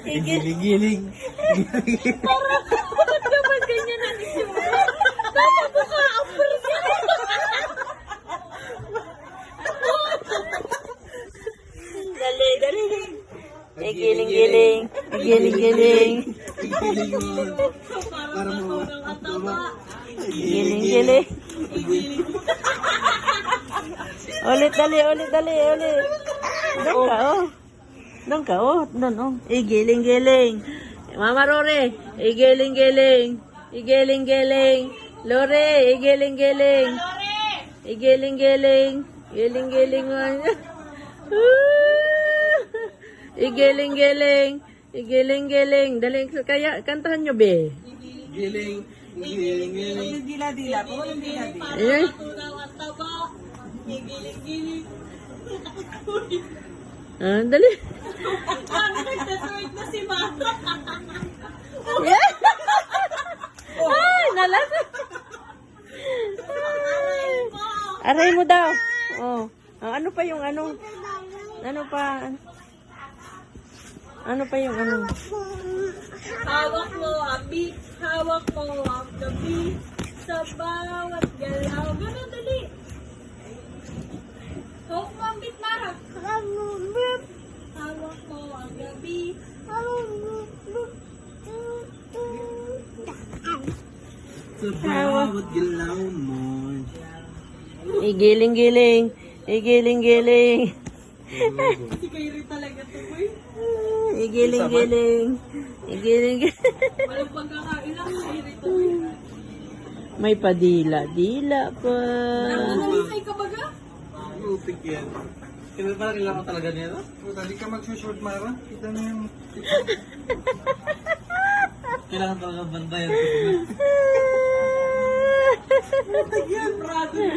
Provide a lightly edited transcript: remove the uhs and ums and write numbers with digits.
Giling-giling. Bakit naman ganyan ang itsura? Tama mo ka, apur siya. Dali, dali. Giling-giling. Giling-giling. Giling mo. Para mo. Giling-giling. Ulit, dali, ulit, dali, ulit. Doon ka, oh. Doon ka, oh. Doon, oh. Giling-giling. Mama Rory, giling-giling. Giling-giling. Lore, giling-giling. Giling-giling. Giling-giling mo. Igiling-giling. Igiling-giling. Dali, kaya, kantahan nyo, be. Giling. Giling-giling. Dila-dila. Puro yung dila-dila. Ayan. Ah, dali. na si Mata. Yeah. Ay, nalas. Aray mo daw. Oh. Ah, ano pa yung ano? Ano pa? Ano pa yung ano? Hawak mo ang beat. Hawak mo ang gabi. Sa bawat galaw. Ganun, dali. Hawak mo ang beat, Mara. Hawak mo ang gabi. Sa bawat galaw mo. Igiling-giling. Igiling-giling. Si Kairi talaga to, boy. Igiling-giling. Igiling-giling. Walang pagkakailang si Kairi to, boy. May padila. Dila pa. Nalisay ka baga? Utik yan. Kaya parang kailangan talaga niya, no? Hindi ka magsushort, Mara. Kita na yung... Kailangan talaga bandayan. Yan, brother.